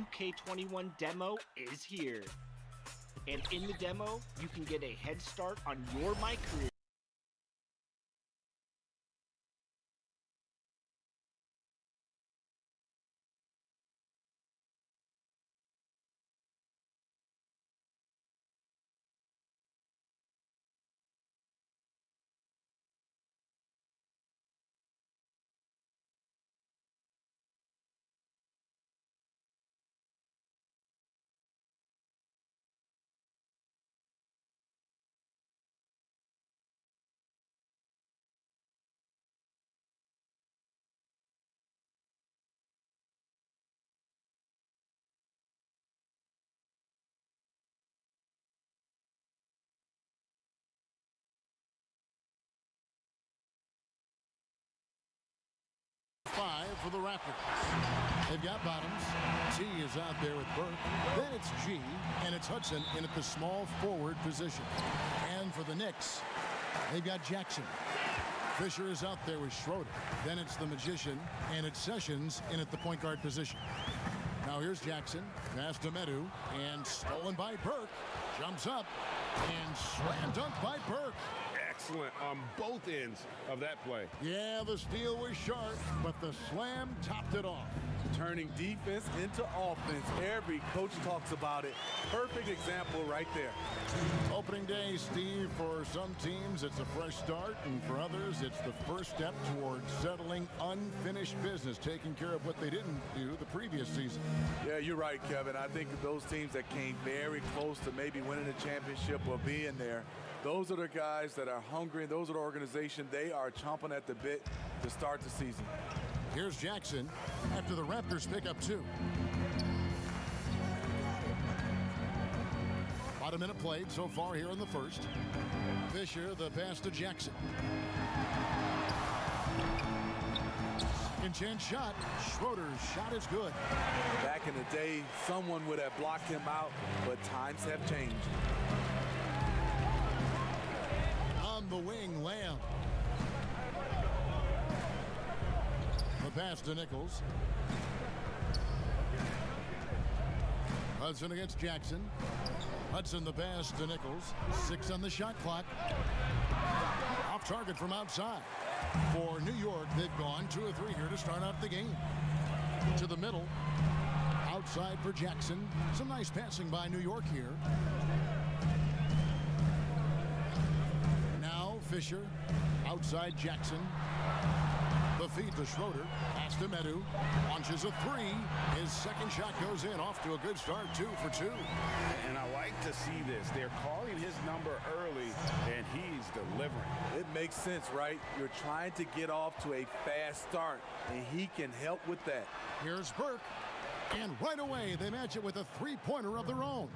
2K21 demo is here. And in the demo, you can get a head start on your My Career. Five for the Raptors. They've got Bottoms. T is out there with Burke. Then it's G, and it's Hudson in at the small forward position. And for the Knicks, they've got Jackson. Fisher is out there with Schroeder. Then it's the Magician, and it's Sessions in at the point guard position. Now here's Jackson. Pass to Medu, and stolen by Burke. Jumps up, and slam dunk by Burke. Excellent on both ends of that play. Yeah, the steal was sharp, but the slam topped it off. Turning defense into offense. Every coach talks about it. Perfect example right there. Opening day, Steve, for some teams it's a fresh start, and for others it's the first step towards settling unfinished business, taking care of what they didn't do the previous season. Yeah, you're right, Kevin. I think those teams that came very close to maybe winning the championship or being there, those are the guys that are hungry. Those are the organization. They are chomping at the bit to start the season. Here's Jackson after the Raptors pick up 2. About a minute played so far here in the first. Fisher, the pass to Jackson. Second chance shot. Schroeder's shot is good. Back in the day, someone would have blocked him out, but times have changed. On the wing, Lamb. The pass to Nichols. Hudson against Jackson. Hudson the pass to Nichols. 6 on the shot clock. Off target from outside. For New York, they've gone 2 of 3 here to start out the game. To the middle. Outside for Jackson. Some nice passing by New York here. Now Fisher. Outside Jackson. The feed to Schroeder. Pass to Medu. Launches a 3. His second shot goes in. Off to a good start. 2 for 2. And I like to see this. They're calling his number early, and he's delivering. It makes sense, right? You're trying to get off to a fast start, and he can help with that. Here's Burke. And right away, they match it with a 3-pointer of their own.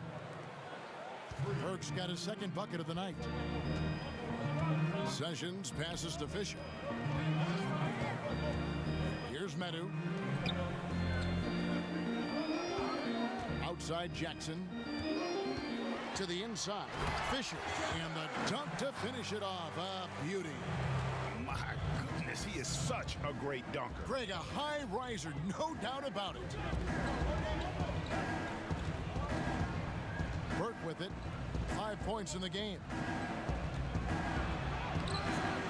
Burke's got his second bucket of the night. Sessions passes to Fisher. Here's Medu. Outside Jackson. To the inside. Fisher. And the dunk to finish it off. A beauty. My goodness, he is such a great dunker. Greg, a high riser, no doubt about it. Burke with it. 5 points in the game.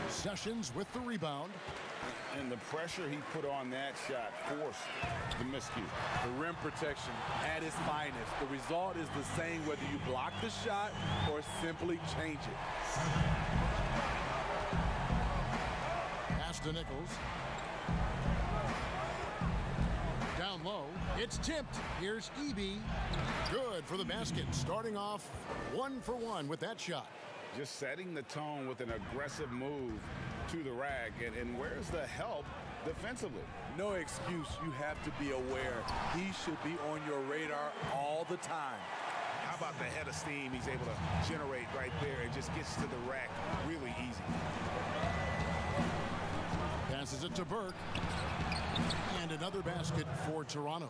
Sessions with the rebound. And the pressure he put on that shot forced the miscue. The rim protection at its finest. The result is the same whether you block the shot or simply change it. Pass to Nichols. Down low. It's tipped. Here's Eby. Good for the basket. Starting off 1 for 1 with that shot. Just setting the tone with an aggressive move to the rack. And where's the help defensively? No excuse. You have to be aware. He should be on your radar all the time. How about the head of steam he's able to generate right there and just gets to the rack really easy. Passes it to Burke. And another basket for Toronto.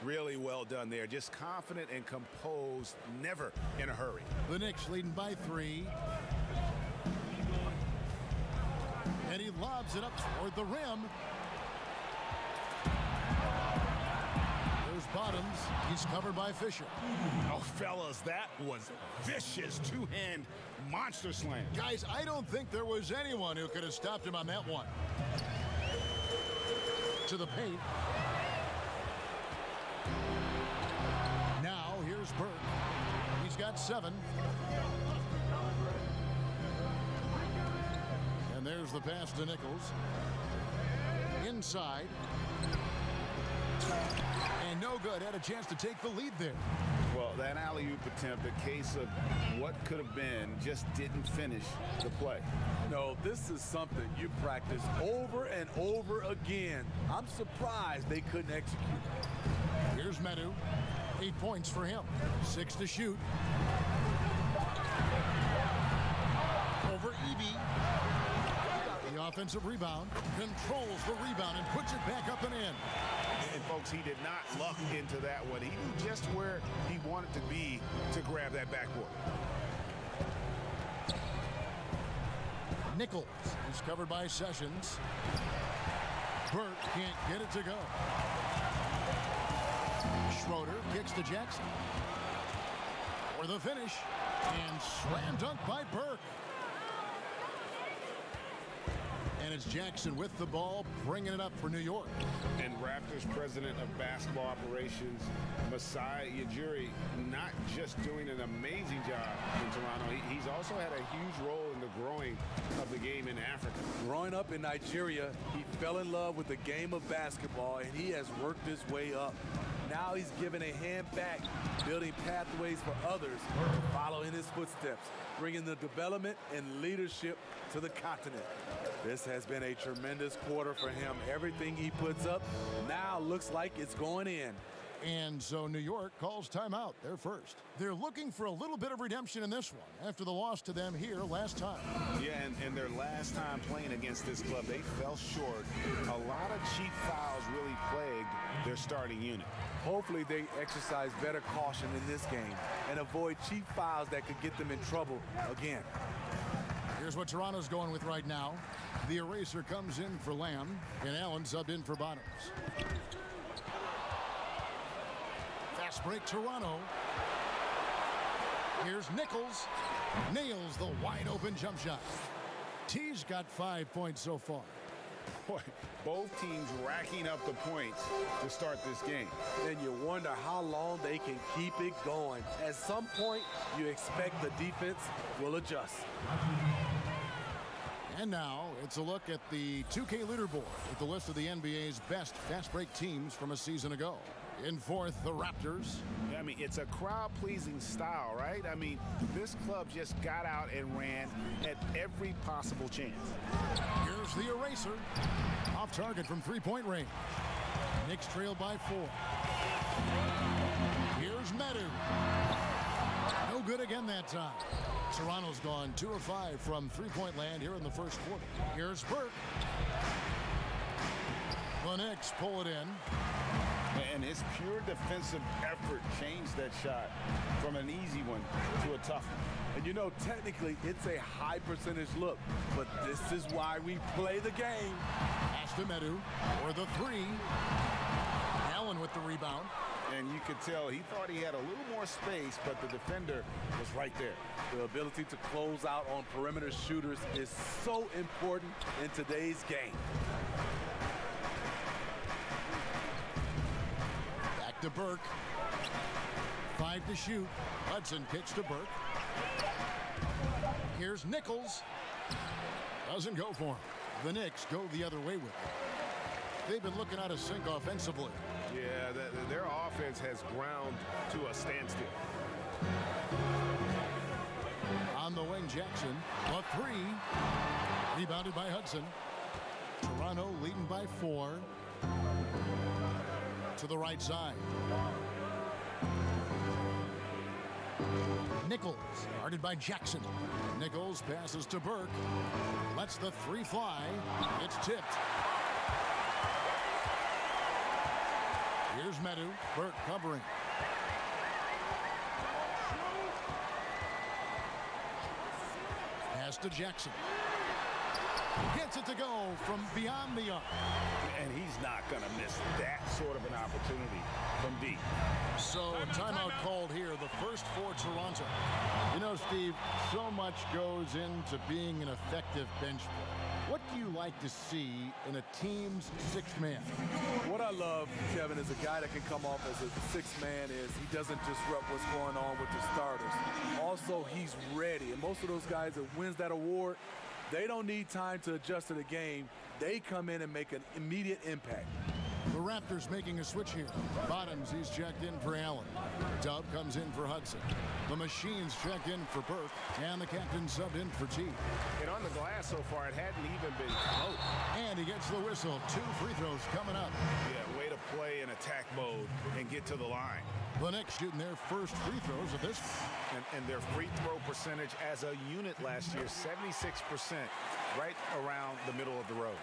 Really well done there. Just confident and composed, never in a hurry. The Knicks leading by 3. And he lobs it up toward the rim. There's Bottoms. He's covered by Fisher. Oh, fellas, that was vicious two-hand monster slam. Guys, I don't think there was anyone who could have stopped him on that one. To the paint. Now here's Burke. He's got 7. And there's the pass to Nichols. Inside. And no good. Had a chance to take the lead there. Well, that alley-oop attempt, a case of what could have been, just didn't finish the play. No, this is something you practice over and over again. I'm surprised they couldn't execute. Here's Medu. 8 points for him. 6 to shoot. Over Eby. The offensive rebound. Controls the rebound and puts it back up and in. And folks, he did not luck into that one. He knew just where he wanted to be to grab that backboard. Nichols is covered by Sessions. Burke can't get it to go. Schroeder kicks to Jackson. For the finish. And slam dunk by Burke. And it's Jackson with the ball, bringing it up for New York. And Raptors president of basketball operations, Masai Ujiri, not just doing an amazing job in Toronto, he's also had a huge role in the growing of the game in Africa. Growing up in Nigeria, he fell in love with the game of basketball, and he has worked his way up. Now he's given a hand back, building pathways for others to follow in his footsteps, bringing the development and leadership to the continent. This has been a tremendous quarter for him. Everything he puts up now looks like it's going in. And so New York calls timeout. They're first. They're looking for a little bit of redemption in this one after the loss to them here last time. Yeah, and their last time playing against this club, they fell short. A lot of cheap fouls really plagued their starting unit. Hopefully they exercise better caution in this game and avoid cheap fouls that could get them in trouble again. Here's what Toronto's going with right now. The eraser comes in for Lamb, and Allen subbed in for Bottoms. Fast break, Toronto. Here's Nichols. Nails the wide-open jump shot. T's got 5 points so far. Boy, both teams racking up the points to start this game. And you wonder how long they can keep it going. At some point, you expect the defense will adjust. And now it's a look at the 2K leaderboard with the list of the NBA's best fast break teams from a season ago. In fourth, the Raptors. I mean, it's a crowd-pleasing style, right? I mean, this club just got out and ran at every possible chance. Here's the eraser. Off target from three-point range. Knicks trail by 4. Here's Medu. No good again that time. Toronto's gone 2 of 5 from three-point land here in the first quarter. Here's Burke. The Knicks pull it in. And his pure defensive effort changed that shot from an easy one to a tough one. And you know, technically, it's a high percentage look, but this is why we play the game. Pass to Medu for the 3. Allen with the rebound. And you could tell he thought he had a little more space, but the defender was right there. The ability to close out on perimeter shooters is so important in today's game. Back to Burke. 5 to shoot. Hudson kicks to Burke. Here's Nichols. Doesn't go for him. The Knicks go the other way with it. They've been looking out of sync offensively. Yeah, their offense has ground to a standstill. On the wing, Jackson. A 3. Rebounded by Hudson. Toronto leading by 4. To the right side. Nichols, guarded by Jackson. Nichols passes to Burke. Lets the 3 fly. It's tipped. Here's Medu. Burke covering. Pass to Jackson. Gets it to go from beyond the arc. And he's not going to miss that sort of an opportunity from deep. So, timeout called here, the first for Toronto. You know, Steve, so much goes into being an effective bench player. What do you like to see in a team's sixth man? What I love, Kevin, is a guy that can come off as a sixth man is he doesn't disrupt what's going on with the starters. Also, he's ready. And most of those guys that wins that award, they don't need time to adjust to the game. They come in and make an immediate impact. The Raptors making a switch here. Bottoms, he's checked in for Allen. Dub comes in for Hudson. The Machine's checked in for Burke. And the captain subbed in for T. And on the glass so far, it hadn't even been close. And he gets the whistle. 2 free throws coming up. Yeah, way to play in attack mode and get to the line. The Knicks shooting their first free throws of this. And their free throw percentage as a unit last year, 76%, right around the middle of the road.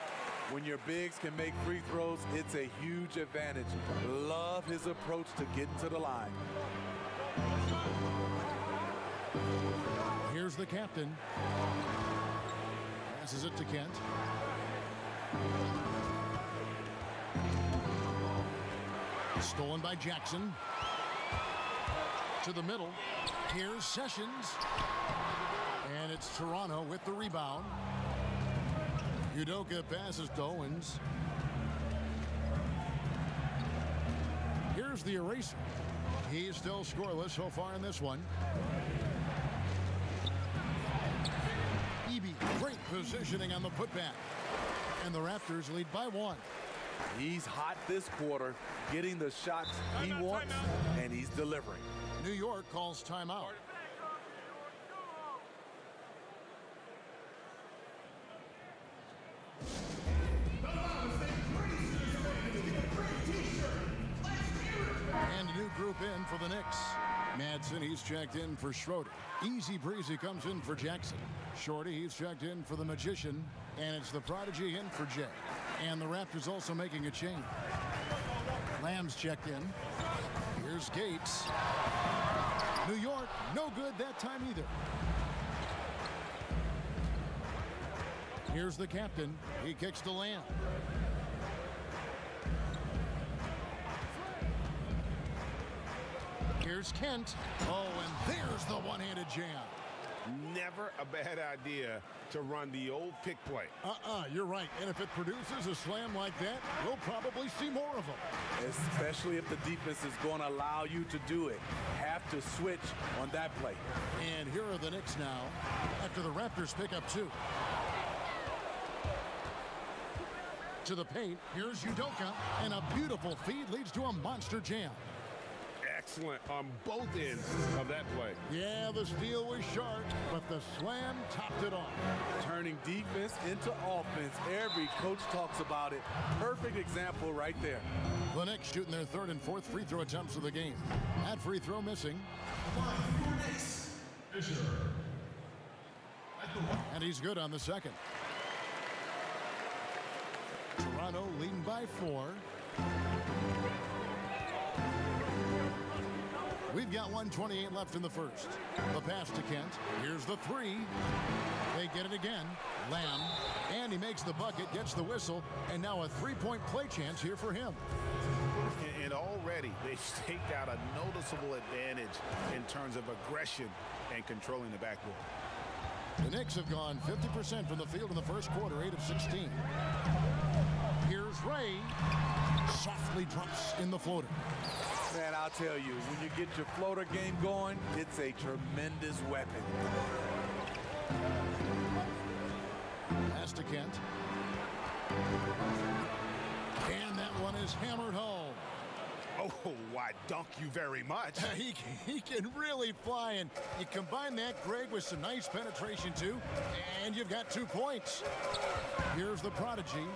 When your bigs can make free throws, it's a huge advantage. Love his approach to getting to the line. Here's the captain. Passes it to Kent. Stolen by Jackson. To the middle. Here's Sessions. And it's Toronto with the rebound. Udoka passes to Owens. Here's the eraser. He's still scoreless so far in this one. Eby, great positioning on the putback. And the Raptors lead by 1. He's hot this quarter, getting the shots he wants, and he's delivering. New York calls timeout. And a new group in for the Knicks. Madsen, he's checked in for Schroeder. Easy Breezy comes in for Jackson. Shorty, he's checked in for the Magician. And it's the Prodigy in for Jay. And the Raptors also making a change. Lamb's checked in. Here's Gates. New York, no good that time either. Here's the captain. He kicks to Lamb. Here's Kent. Oh, and there's the one-handed jam. Never a bad idea to run the old pick play. You're right. And if it produces a slam like that, we'll probably see more of them. Especially if the defense is going to allow you to do it. Have to switch on that play. And here are the Knicks now after the Raptors pick up 2. To the paint, here's Udoka, and a beautiful feed leads to a monster jam. Excellent on both ends of that play. Yeah, the steal was sharp, but the slam topped it off. Turning defense into offense. Every coach talks about it. Perfect example right there. The Knicks shooting their 3rd and 4th free throw attempts of the game. That free throw missing. And he's good on the 2nd. Toronto leading by 4. We've got 1:28 left in the first. The pass to Kent. Here's the 3. They get it again. Lamb. And he makes the bucket, gets the whistle, and now a 3-point play chance here for him. And already they've staked out a noticeable advantage in terms of aggression and controlling the backboard. The Knicks have gone 50% from the field in the first quarter, 8 of 16. Here's Ray. Softly drops in the floater. Man, I'll tell you, when you get your floater game going, it's a tremendous weapon. Pass to Kent. And that one is hammered home. Oh, why, dunk you very much. He can really fly, and you combine that, Greg, with some nice penetration, too, and you've got 2 points. Here's the Prodigy.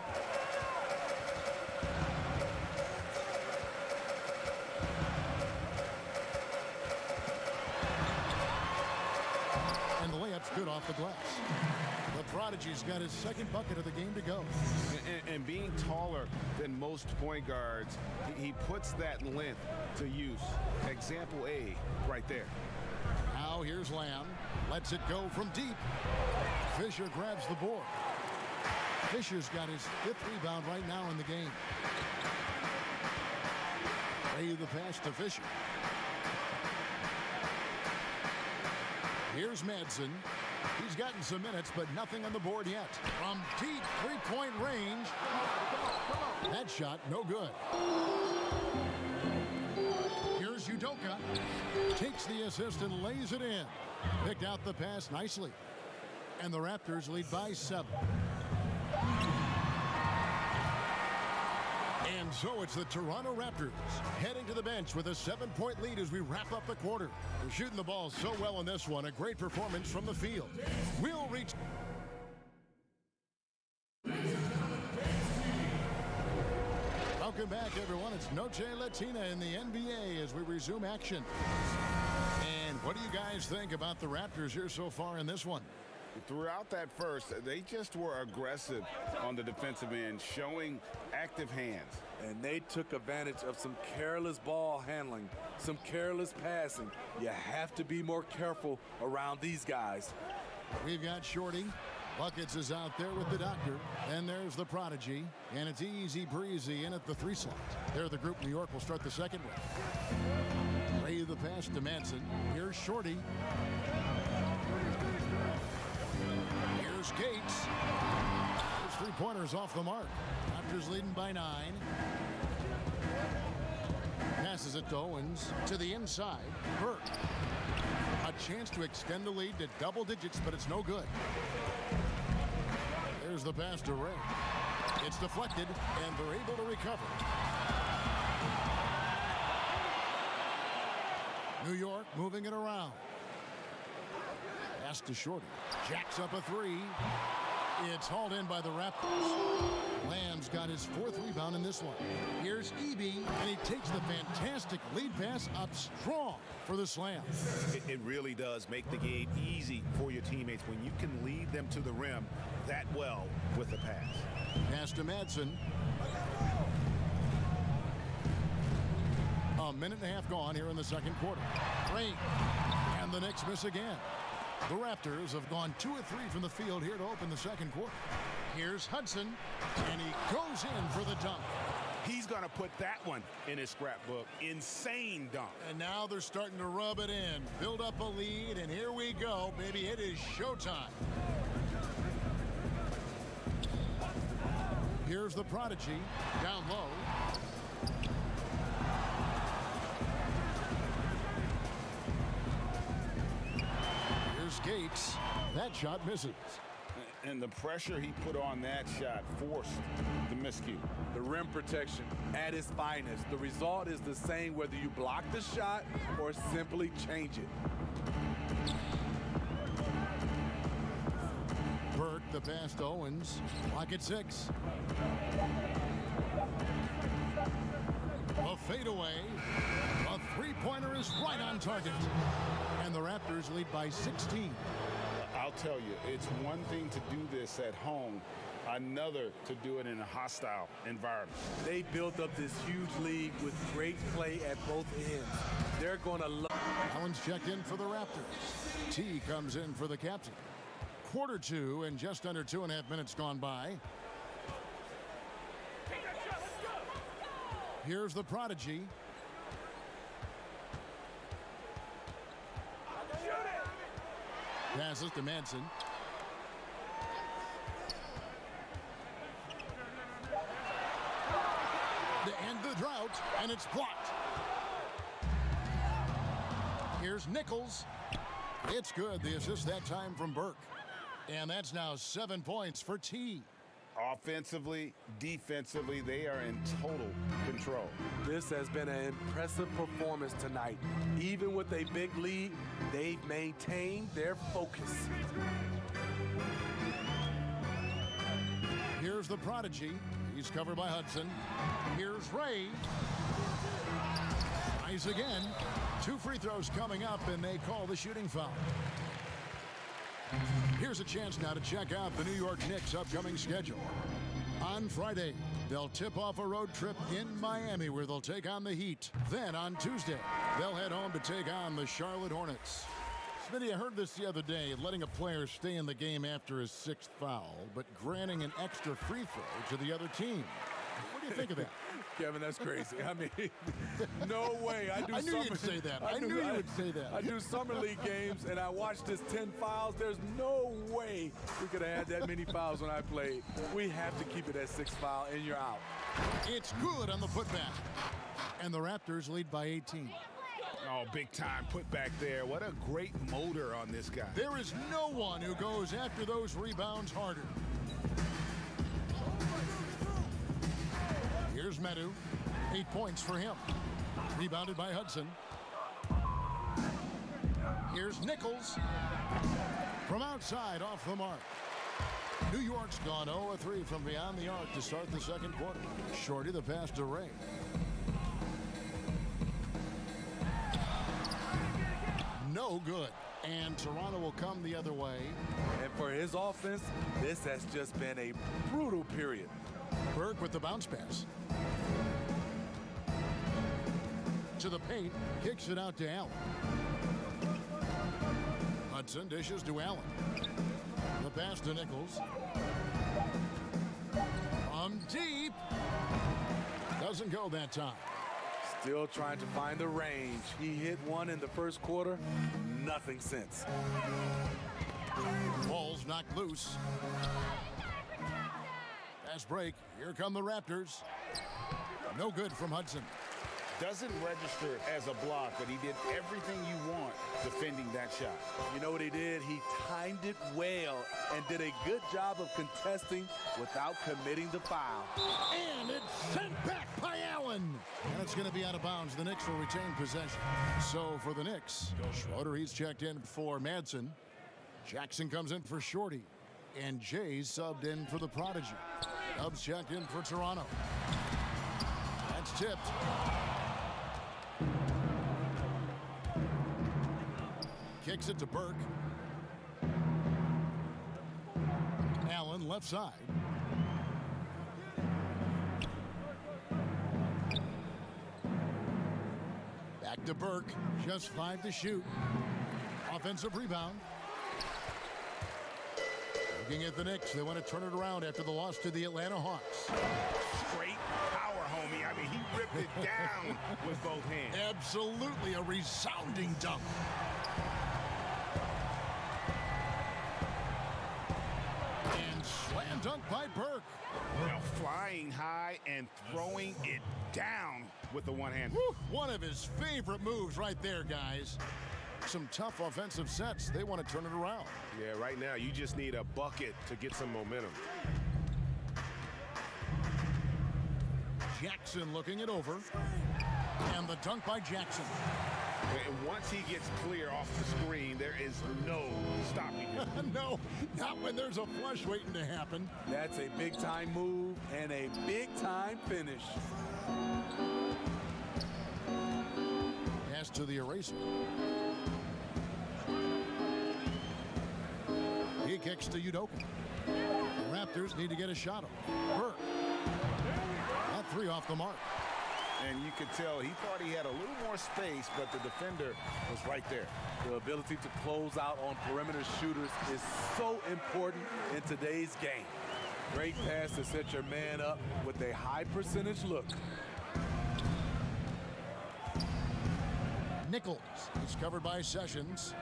And the layup's good off the glass. The Prodigy's got his 2nd bucket of the game to go. And being taller than most point guards, he puts that length to use. Example A right there. Now here's Lamb. Lets it go from deep. Fisher grabs the board. Fisher's got his 5th rebound right now in the game. Ray the pass to Fisher. Here's Madsen. He's gotten some minutes, but nothing on the board yet. From deep three-point range. That shot, no good. Here's Udoka. Takes the assist and lays it in. Picked out the pass nicely. And the Raptors lead by 7. And so it's the Toronto Raptors heading to the bench with a 7-point lead as we wrap up the quarter. They're shooting the ball so well in this one. A great performance from the field. We'll reach... Welcome back, everyone. It's Noche Latina in the NBA as we resume action. And what do you guys think about the Raptors here so far in this one? Throughout that first, they just were aggressive on the defensive end, showing active hands. And they took advantage of some careless ball handling, some careless passing. You have to be more careful around these guys. We've got Shorty. Buckets is out there with the doctor. And there's the prodigy. And it's easy breezy in at the 3 slot. They're the group New York will start the second with. Ray the pass to Madsen. Here's Shorty. Here's Gates. His 3-pointers off the mark. Raptors leading by 9. Passes it to Owens to the inside. Burke. A chance to extend the lead to double digits, but it's no good. There's the pass to Ray. It's deflected, and they're able to recover. New York moving it around. Pass to Shorty. Jacks up a 3. It's hauled in by the Raptors. Lamb's got his 4th rebound in this one. Here's Eby, and he takes the fantastic lead pass up strong for the slam. It really does make the game easy for your teammates when you can lead them to the rim that well with the pass. Pass to Madsen. A minute and a half gone here in the second quarter. Rain. And the Knicks miss again. The Raptors have gone 2 of 3 from the field here to open the second quarter. Here's Hudson, and he goes in for the dunk. He's going to put that one in his scrapbook. Insane dunk. And now they're starting to rub it in, build up a lead, and here we go, baby. It is showtime. Here's the prodigy, down low. Here's Gates. That shot misses. And the pressure he put on that shot forced the miscue. The rim protection at its finest. The result is the same whether you block the shot or simply change it. Burke, the pass to Owens. Clock at 6. A fadeaway. A 3-pointer is right on target. And the Raptors lead by 16. I'll tell you, it's one thing to do this at home, another to do it in a hostile environment. They built up this huge lead with great play at both ends. They're going to love. Allen's checked in for the Raptors. T comes in for the captain. Quarter 2 and just under 2.5 minutes gone by. Here's the prodigy. Passes to Madsen. To end the drought, and it's blocked. Here's Nichols. It's good. The assist that time from Burke. And that's now 7 points for T. Offensively, defensively, they are in total control. This has been an impressive performance tonight. Even with a big lead, they've maintained their focus. Here's the prodigy. He's covered by Hudson. Here's Ray. Tries again. 2 free throws coming up, and they call the shooting foul. Here's a chance now to check out the New York Knicks' upcoming schedule. On Friday, they'll tip off a road trip in Miami where they'll take on the Heat. Then on Tuesday, they'll head home to take on the Charlotte Hornets. Smitty, I heard this the other day, letting a player stay in the game after his 6th foul, but granting an extra free throw to the other team. What do you think of that? Kevin, that's crazy. I mean, no way. I knew you'd say that. I knew you would say that. I do summer league games, and I watched this 10 fouls. There's no way we could have had that many fouls when I played. We have to keep it at 6 foul, and you're out. It's good on the putback. And the Raptors lead by 18. Oh, big time putback there. What a great motor on this guy. There is no one who goes after those rebounds harder. Here's Medu. 8 points for him. Rebounded by Hudson. Here's Nichols. From outside, off the mark. New York's gone 0-3 from beyond the arc to start the second quarter. Shorty the pass to Ray. No good. And Toronto will come the other way. And for his offense, this has just been a brutal period. Burke with the bounce pass. To the paint, kicks it out to Allen. Hudson dishes to Allen. The pass to Nichols. From deep. Doesn't go that time. Still trying to find the range. He hit one in the first quarter. Nothing since. Ball's knocked loose. Fast break. Here come the Raptors. No good from Hudson. Doesn't register as a block, but he did everything you want defending that shot. You know what he did? He timed it well and did a good job of contesting without committing the foul. And it's sent back by Allen. And it's going to be out of bounds. The Knicks will retain possession. So for the Knicks, Schroeder, he's checked in for Madsen. Jackson comes in for Shorty. And Jay's subbed in for the Prodigy. Dubs checked in for Toronto. That's tipped. Kicks it to Burke. Allen left side. Back to Burke. Just 5 to shoot. Offensive rebound. Looking at the Knicks. They want to turn it around after the loss to the Atlanta Hawks. Straight power, homie. I mean, he ripped it down with both hands. Absolutely a resounding dunk. And slam dunk by Burke. Well, flying high and throwing it down with the one hand. Woo, one of his favorite moves right there, guys. Some tough offensive sets. They want to turn it around. Yeah, right now you just need a bucket to get some momentum. Jackson looking it over. And the dunk by Jackson. And once he gets clear off the screen, there is no stopping him. No, not when there's a flush waiting to happen. That's a big-time move and a big-time finish. Pass to the eraser. He kicks to Udoka. The Raptors need to get a shot on. Burke. That 3 off the mark. And you could tell he thought he had a little more space, but the defender was right there. The ability to close out on perimeter shooters is so important in today's game. Great pass to set your man up with a high percentage look. Nichols is covered by Sessions.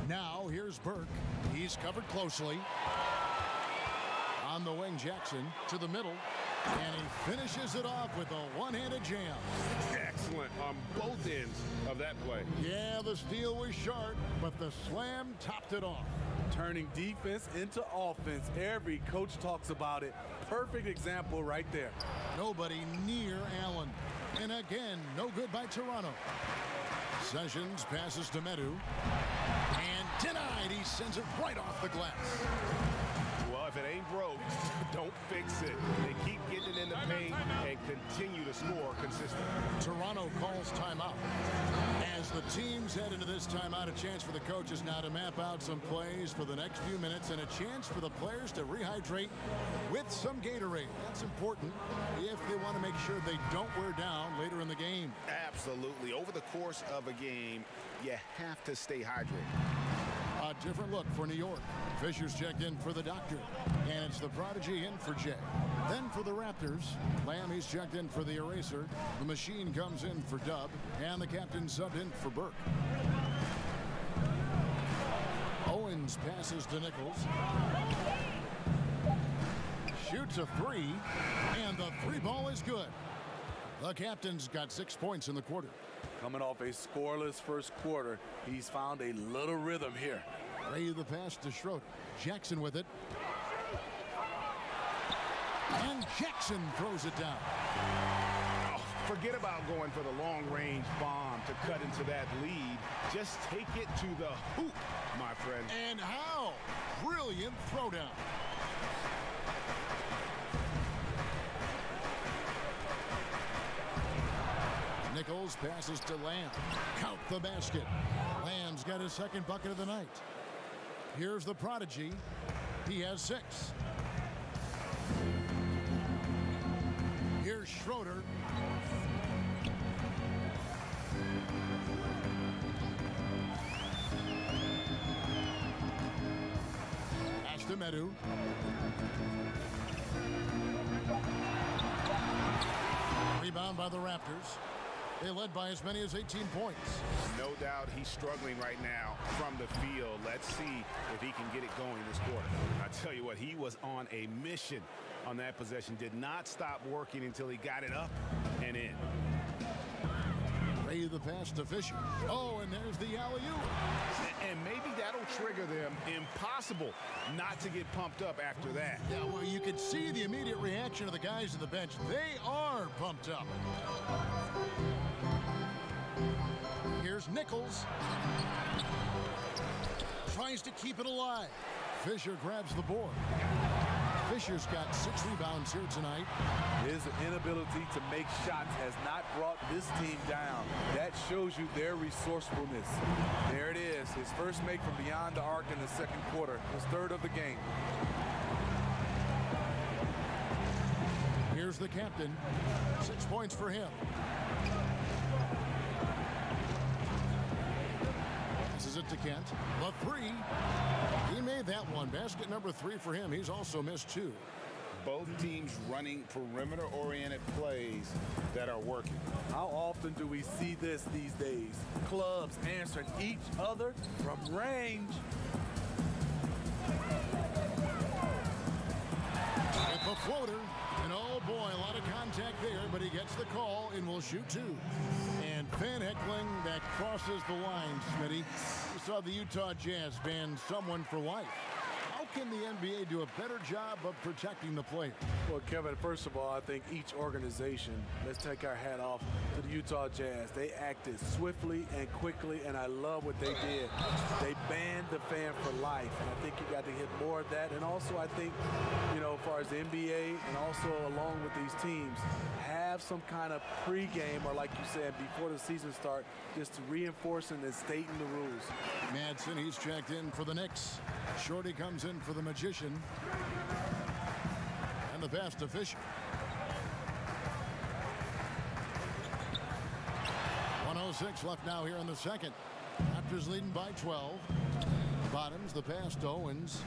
Now here's Burke. He's covered closely. On the wing, Jackson to the middle. And he finishes it off with a one-handed jam. Excellent on both ends of that play. Yeah, the steal was sharp, but the slam topped it off. Turning defense into offense. Every coach talks about it. Perfect example right there. Nobody near Allen. And again, no good by Toronto. Sessions passes to Medu. And denied. He sends it right off the glass. Well, if it ain't broke, don't fix it. They keep getting it in the paint and continue to score consistently. Toronto calls timeout. As the teams head into this timeout, a chance for the coaches now to map out some plays for the next few minutes and a chance for the players to rehydrate with some Gatorade. That's important if they want to make sure they don't wear down later in the game. Absolutely. Over the course of a game, you have to stay hydrated. A different look for New York. Fisher's checked in for the doctor. And it's the prodigy in for Jay. Then for the Raptors, Lamb, he's checked in for the eraser. The machine comes in for Dub. And the captain subbed in for Burke. Owens passes to Nichols. Shoots a three. And the three ball is good. The captain's got 6 points in the quarter. Coming off a scoreless first quarter, he's found a little rhythm here. Ray the pass to Schroeder. Jackson with it. And Jackson throws it down. Oh, forget about going for the long-range bomb to cut into that lead. Just take it to the hoop, my friend. And how? Brilliant throwdown. Nichols passes to Lamb. Count the basket. Lamb's got his second bucket of the night. Here's the prodigy. He has 6. Here's Schroeder. Pass to Medu. Rebound by the Raptors. They led by as many as 18 points. No doubt he's struggling right now from the field. Let's see if he can get it going this quarter. I tell you what, he was on a mission on that possession. Did not stop working until he got it up and in. Ray the pass to Fisher. Oh, and there's the alley-oop. And maybe that'll trigger them. Impossible not to get pumped up after that. Yeah, well, you could see the immediate reaction of the guys on the bench. They are pumped up. Here's Nichols. Tries to keep it alive. Fisher grabs the board. Fisher's got 6 rebounds here tonight. His inability to make shots has not brought this team down. That shows you their resourcefulness. There it is. His first make from beyond the arc in the second quarter. His third of the game. Here's the captain. 6 points for him. This is it to Kent. The three. He made that one. Basket number 3 for him. He's also missed 2. Both teams running perimeter-oriented plays that are working. How often do we see this these days? Clubs answering each other from range. With the floater. And oh boy, a lot of contact there, but he gets the call and will shoot 2. And Van Heckling, that crosses the line, Smitty. You saw the Utah Jazz ban someone for life. How can the NBA do a better job of protecting the player? Well, Kevin, first of all, I think each organization, let's take our hat off to the Utah Jazz. They acted swiftly and quickly, and I love what they did. They banned the fan for life, and I think you got to hit more of that. And also, I think, you know, as far as the NBA and also along with these teams, have some kind of pregame or, like you said, before the season starts, just reinforcing and stating the rules. Madsen, he's checked in for the Knicks. Shorty comes in for the Magician. And the pass to Fisher. 1:06 left now here in the second. Raptors leading by 12. Bottoms, the pass to Owens.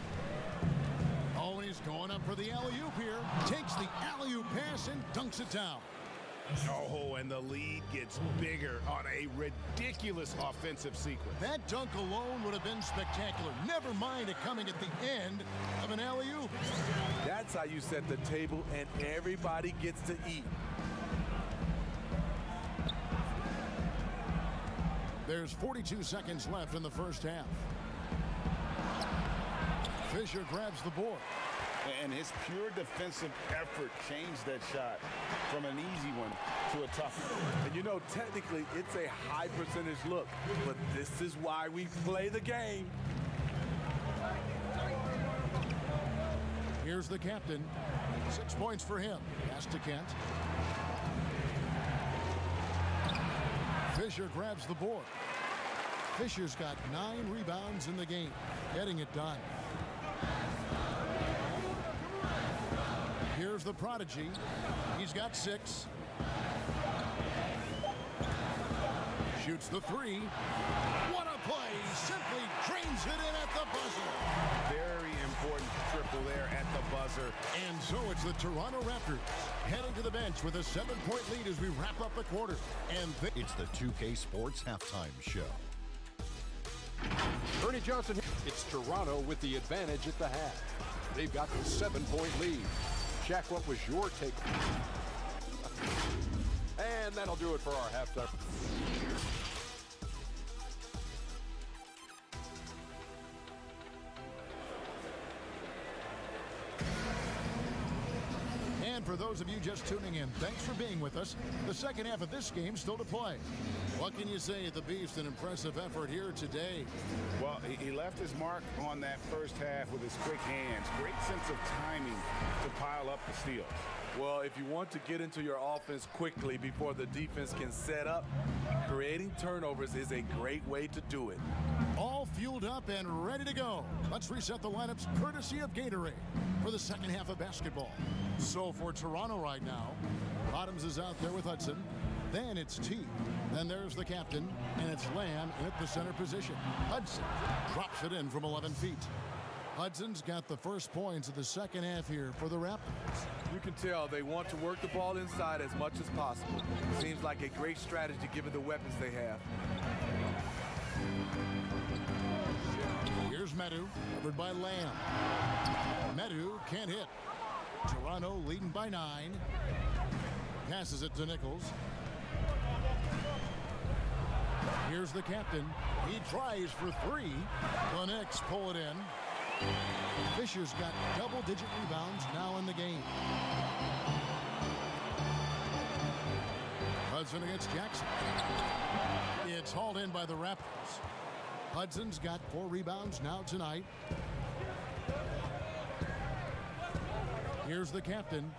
Oh, and he's going up for the alley-oop here. Takes the alley-oop pass and dunks it down. Oh, and the lead gets bigger on a ridiculous offensive sequence. That dunk alone would have been spectacular. Never mind it coming at the end of an alley-oop. That's how you set the table, and everybody gets to eat. There's 42 seconds left in the first half. Fisher grabs the board. And his pure defensive effort changed that shot from an easy one to a tough one. And you know, technically, it's a high percentage look, but this is why we play the game. Here's the captain. 6 points for him. Pass to Kent. Fisher grabs the board. Fisher's got 9 rebounds in the game, getting it done. Here's the prodigy. He's got 6. shoots the three. What a play! Simply drains it in at the buzzer. Very important triple there at the buzzer. And so it's the Toronto Raptors heading to the bench with a 7-point lead as we wrap up the quarter. And it's the 2K Sports Halftime Show. Ernie Johnson. It's Toronto with the advantage at the half. They've got the 7-point lead. Shaq, what was your take? And that'll do it for our halftime. And for those of you just tuning in, thanks for being with us. The second half of this game still to play. What can you say of the Beast? An impressive effort here today. Well, he left his mark on that first half with his quick hands. Great sense of timing to pile up the steals. Well, if you want to get into your offense quickly before the defense can set up, creating turnovers is a great way to do it. All fueled up and ready to go. Let's reset the lineups courtesy of Gatorade for the second half of basketball. So for Toronto right now, Bottoms is out there with Hudson. Then it's T. Then there's the captain, and it's Lamb in at the center position. Hudson drops it in from 11 feet. Hudson's got the first points of the second half here for the Raptors. You can tell they want to work the ball inside as much as possible. Seems like a great strategy given the weapons they have. Here's Medu, covered by Lamb. Medu can't hit. Toronto leading by 9. Passes it to Nichols. Here's the captain. He tries for 3. The Knicks pull it in. Fisher's got double-digit rebounds now in the game. Hudson against Jackson. It's hauled in by the Raptors. Hudson's got 4 rebounds now tonight. Here's the captain.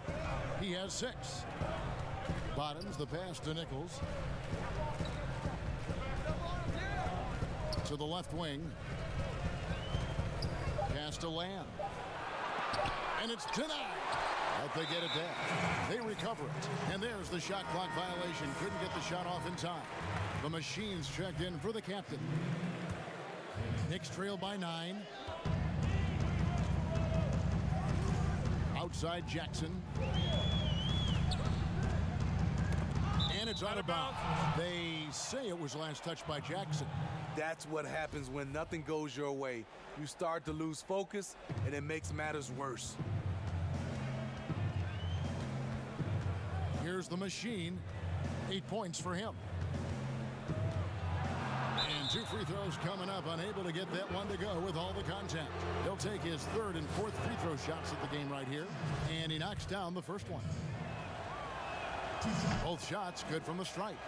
He has 6. Bottoms, the pass to Nichols. To the left wing. Pass to Lamb. And it's denied. But they get it back. They recover it. And there's the shot clock violation. Couldn't get the shot off in time. The Machines checked in for the captain. Knicks trail by 9. Outside Jackson. And it's out of bounds. They say it was last touched by Jackson. That's what happens when nothing goes your way. You start to lose focus, and it makes matters worse. Here's the Machine. 8 points for him. And 2 free throws coming up. Unable to get that one to go with all the contact. He'll take his 3rd and 4th free throw shots at the game right here. And he knocks down the first one. Both shots good from the stripe.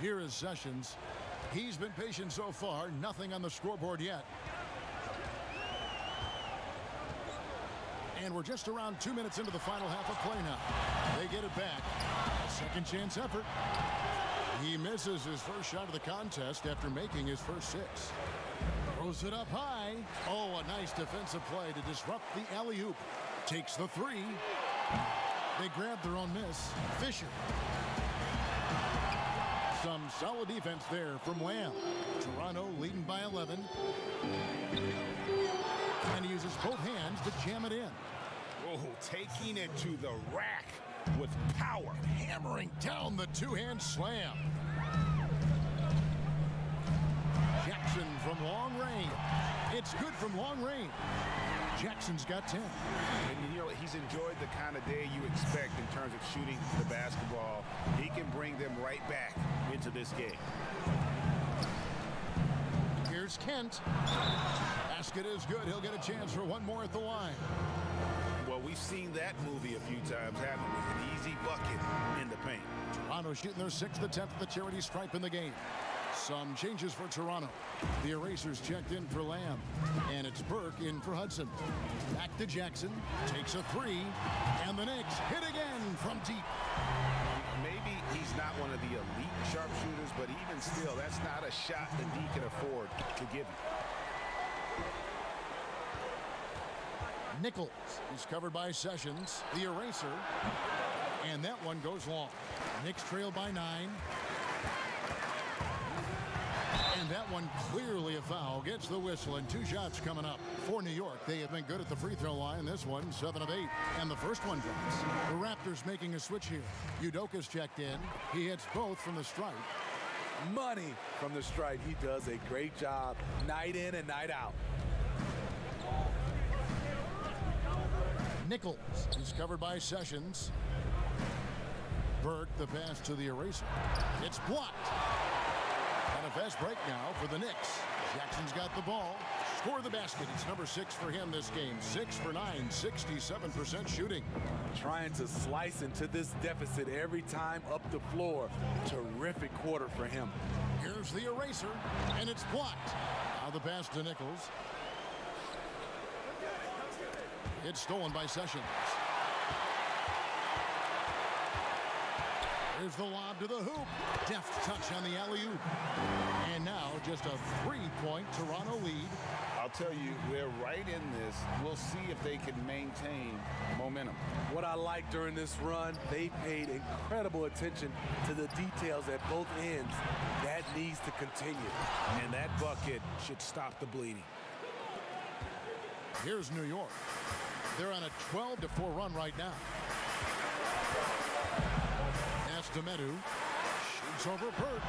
Here is Sessions. He's been patient so far. Nothing on the scoreboard yet. And we're just around 2 minutes into the final half of play now. They get it back. Second chance effort. He misses his first shot of the contest after making his first 6. Throws it up high. Oh, a nice defensive play to disrupt the alley-oop. Takes the 3. They grab their own miss. Fisher. Some solid defense there from Lamb. Toronto leading by 11. And he uses both hands to jam it in. Oh, taking it to the rack with power. Hammering down the 2-hand slam. Jackson from long range. It's good from long range. Jackson's got 10. And you know, he's enjoyed the kind of day you expect in terms of shooting the basketball. He can bring them right back into this game. Here's Kent. Basket is good. He'll get a chance for one more at the line. Well, we've seen that movie a few times happen with an easy bucket in the paint. Toronto shooting their 6th attempt at the charity stripe in the game. Some changes for Toronto. The Erasers checked in for Lamb. And it's Burke in for Hudson. Back to Jackson. Takes a 3. And the Knicks hit again from deep. Maybe he's not one of the elite sharpshooters, but even still, that's not a shot that he can afford to give him. Nichols is covered by Sessions. The Eraser. And that one goes long. Knicks trail by 9. And that one clearly a foul. Gets the whistle, and 2 shots coming up. For New York, they have been good at the free throw line. This one, 7 of 8. And the first one drops. The Raptors making a switch here. Udoka's checked in. He hits both from the stripe. Money from the stripe. He does a great job night in and night out. Nichols is covered by Sessions. Burke, the pass to the eraser. It's blocked. And a fast break now for the Knicks. Jackson's got the ball. Score the basket. It's number 6 for him this game. 6 for 9, 67% shooting. Trying to slice into this deficit every time up the floor. Terrific quarter for him. Here's the eraser, and it's blocked. Now the pass to Nichols. It's stolen by Sessions. Here's the lob to the hoop. Deft touch on the alley-oop. And now just a 3-point Toronto lead. I'll tell you, they're right in this. We'll see if they can maintain momentum. What I like during this run, they paid incredible attention to the details at both ends. That needs to continue. And that bucket should stop the bleeding. Here's New York. They're on a 12-4 run right now. Pass to Medu. Shoots over Burke.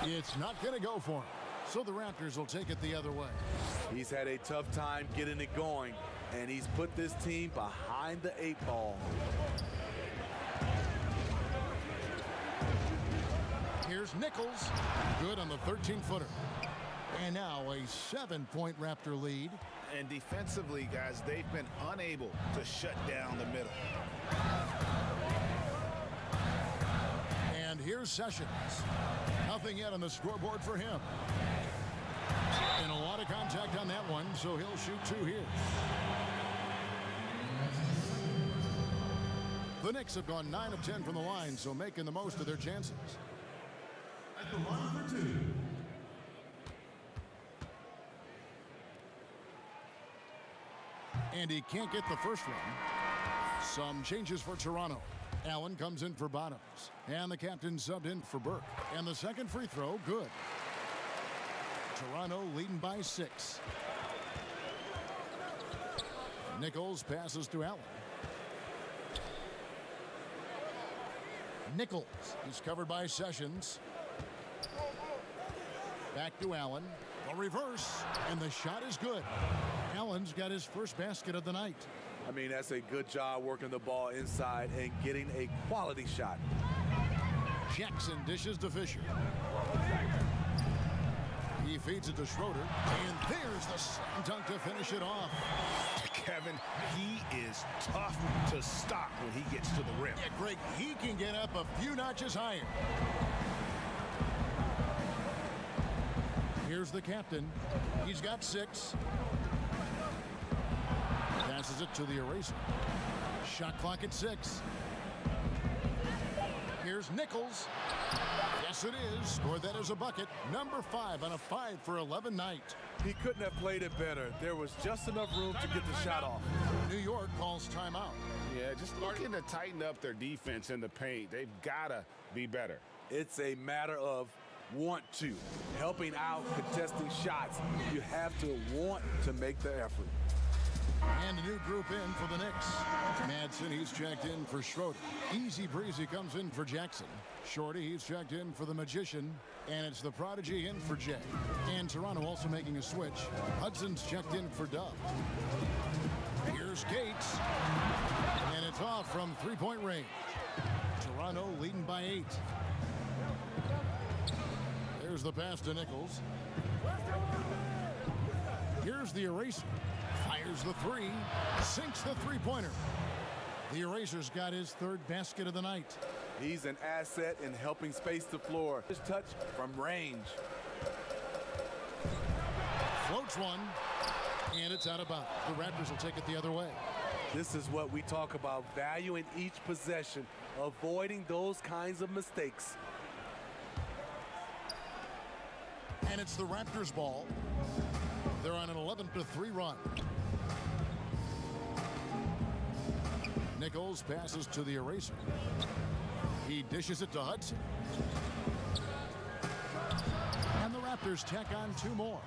It's not going to go for him. So the Raptors will take it the other way. He's had a tough time getting it going, and he's put this team behind the 8 ball. Here's Nichols. Good on the 13-footer. And now a 7-point Raptor lead. And defensively, guys, they've been unable to shut down the middle. And here's Sessions. Nothing yet on the scoreboard for him. And a lot of contact on that one, so he'll shoot 2 here. The Knicks have gone 9 of 10 from the line, so making the most of their chances. At the line for 2. And he can't get the first one. Some changes for Toronto. Allen comes in for Bottoms. And the captain subbed in for Burke. And the second free throw, good. Toronto leading by 6. Nichols passes to Allen. Nichols is covered by Sessions. Back to Allen. A reverse, and the shot is good. Allen's got his first basket of the night. I mean, that's a good job working the ball inside and getting a quality shot. Jackson dishes to Fisher. He feeds it to Schroeder, and there's the slam dunk to finish it off. Kevin, he is tough to stop when he gets to the rim. Yeah, Greg, he can get up a few notches higher. Here's the captain. He's got 6. Passes it to the eraser. Shot clock at 6. Here's Nichols. Yes, it is. Scored that as a bucket. Number 5 on a 5 for 11 night. He couldn't have played it better. There was just enough room to get the shot off. New York calls timeout. Yeah, just looking to tighten up their defense in the paint. They've got to be better. It's a matter of want to. Helping out, contesting shots. You have to want to make the effort. And a new group in for the Knicks. Madsen, he's checked in for Schroeder. Easy Breezy comes in for Jackson. Shorty, he's checked in for the Magician. And it's the Prodigy in for Jay. And Toronto also making a switch. Hudson's checked in for Dub. Here's Gates. And it's off from 3-point range. Toronto leading by 8. There's the pass to Nichols. Here's the eraser. Fires the 3. Sinks the 3-pointer. The eraser's got his 3rd basket of the night. He's an asset in helping space the floor. His touch from range. Floats one. And it's out of bounds. The Raptors will take it the other way. This is what we talk about, valuing each possession, avoiding those kinds of mistakes. And it's the Raptors' ball. They're on an 11-3 run. Nichols passes to the eraser. He dishes it to Hudson. Raptors tack on 2 more.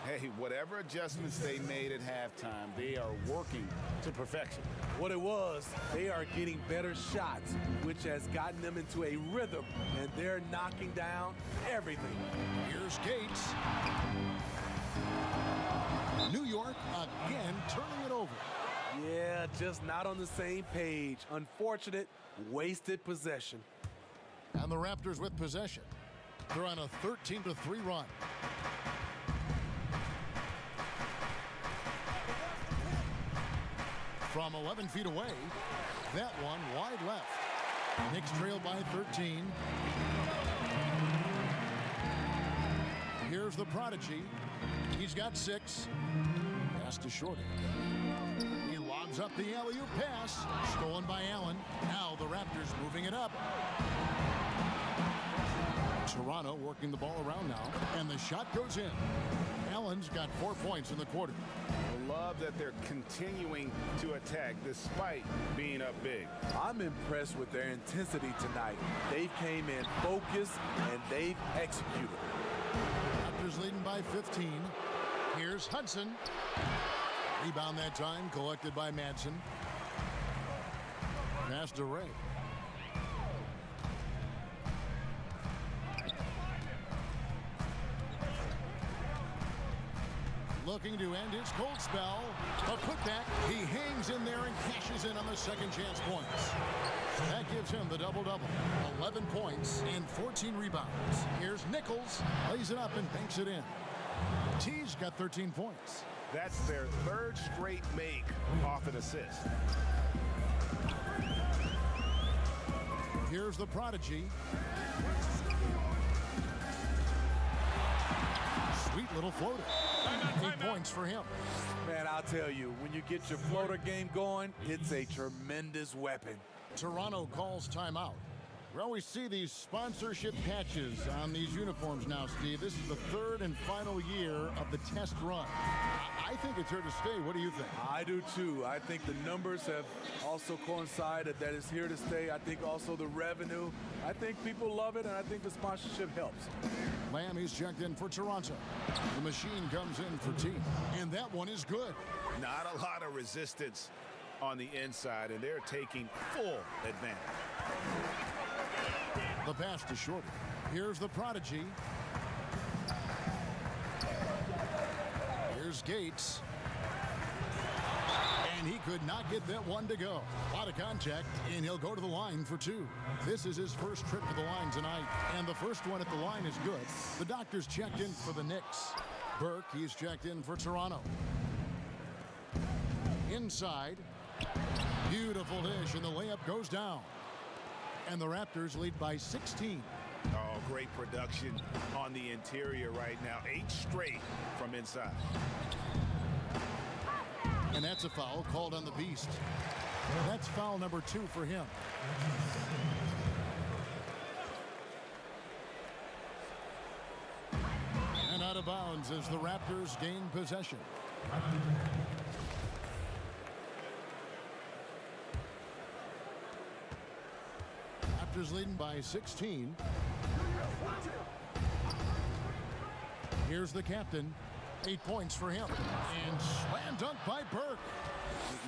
Hey, whatever adjustments they made at halftime, they are working to perfection. What it was, they are getting better shots, which has gotten them into a rhythm, and they're knocking down everything. Here's Gates. New York again turning it over. Yeah, just not on the same page. Unfortunate, wasted possession. And the Raptors with possession. They're on a 13-3 run. From 11 feet away, that one wide left. Knicks trail by 13. Here's the prodigy. He's got 6. Pass to Shorty. He lobs up the alley-oop pass. Stolen by Allen. Now the Raptors moving it up. Toronto working the ball around now. And the shot goes in. Allen's got 4 points in the quarter. I love that they're continuing to attack despite being up big. I'm impressed with their intensity tonight. They came in focused and they've executed. Raptors leading by 15. Here's Hudson. Rebound that time collected by Madsen. Pass to Ray. Looking to end his cold spell. A putback. He hangs in there and cashes in on the second chance points. That gives him the double-double. 11 points and 14 rebounds. Here's Nichols. Lays it up and banks it in. T's got 13 points. That's their 3rd straight make off an assist. Here's the prodigy. Sweet little floater. 8 points for him. Man, I'll tell you, when you get your floater game going, it's a tremendous weapon. Toronto calls timeout. We always see these sponsorship patches on these uniforms now, Steve. This is the 3rd and final year of the test run. I think it's here to stay. What do you think? I do too. I think the numbers have also coincided that it's here to stay. I think also the revenue. I think people love it, and I think the sponsorship helps. Lamb is checked in for Toronto. The machine comes in for T. And that one is good. Not a lot of resistance on the inside, and they're taking full advantage. The pass to Shorty. Here's the prodigy. Here's Gates. And he could not get that one to go. A lot of contact, and he'll go to the line for 2. This is his first trip to the line tonight, and the first one at the line is good. The doctor's checked in for the Knicks. Burke, he's checked in for Toronto. Inside. Beautiful dish, and the layup goes down. And the Raptors lead by 16. Oh, great production on the interior right now. 8 straight from inside. And that's a foul called on the Beast. That's foul number 2 for him. And out of bounds as the Raptors gain possession. Raptors leading by 16. Here's the captain. 8 points for him. And slam dunk by Burke.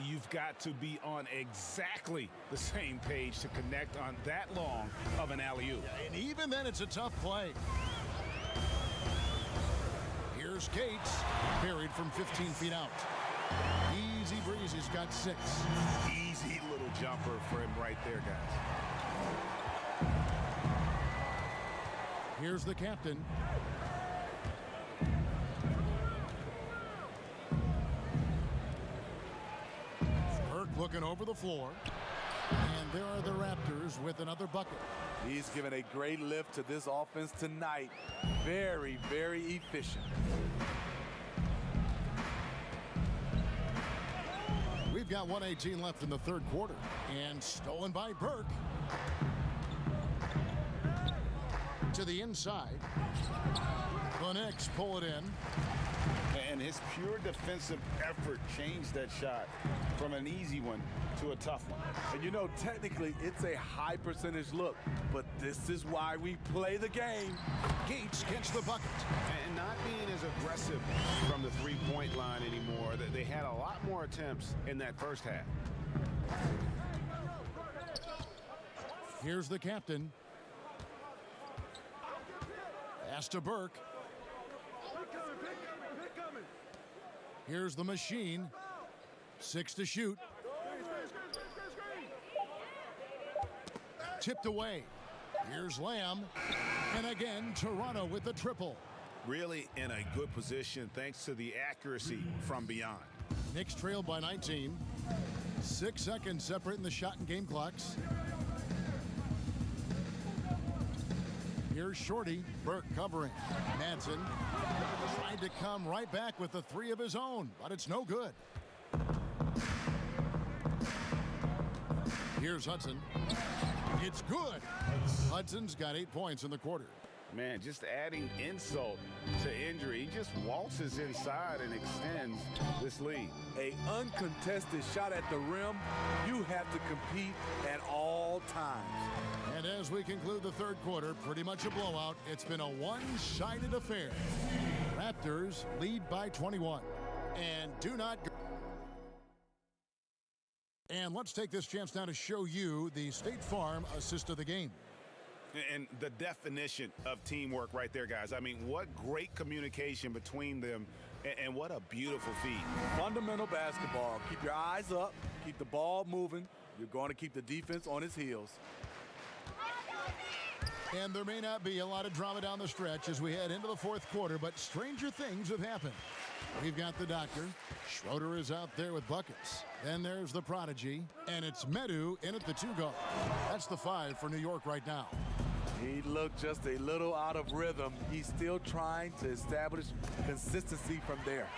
You've got to be on exactly the same page to connect on that long of an alley-oop. And even then, it's a tough play. Here's Gates. Buried from 15 feet out. Easy breeze. He's got 6. Easy little jumper for him right there, guys. Here's the captain. Burke looking over the floor. And there are the Raptors with another bucket. He's given a great lift to this offense tonight. Very, very efficient. We've got 1:18 left in the 3rd quarter. And stolen by Burke. To the inside. The Knicks pull it in. And his pure defensive effort changed that shot from an easy one to a tough one. And you know, technically, it's a high percentage look, but this is why we play the game. Gates gets the bucket. And not being as aggressive from the three-point line anymore. They had a lot more attempts in that first half. Here's the captain. Pass to Burke. Here's the machine. 6 to shoot. Tipped away. Here's Lamb. And again, Toronto with the triple. Really in a good position thanks to the accuracy from beyond. Knicks trail by 19. 6 seconds separating the shot and game clocks. Here's Shorty. Burke covering. Madsen tried to come right back with the 3 of his own, but it's no good. Here's Hudson. It's good. Hudson's got 8 points in the quarter. Man, just adding insult to injury. He just waltzes inside and extends this lead. A uncontested shot at the rim, you have to compete at all times. And as we conclude the third quarter, pretty much a blowout. It's been a one-sided affair. Raptors lead by 21. And do not go. And let's take this chance now to show you the State Farm assist of the game. And the definition of teamwork right there, guys. I mean, what great communication between them, and what a beautiful feat. Fundamental basketball. Keep your eyes up. Keep the ball moving. You're going to keep the defense on its heels. And there may not be a lot of drama down the stretch as we head into the fourth quarter, but stranger things have happened. We've got the doctor. Schroeder is out there with buckets. Then there's the prodigy, and it's Medu in at the 2 guard. That's the 5 for New York right now. He looked just a little out of rhythm. He's still trying to establish consistency from there.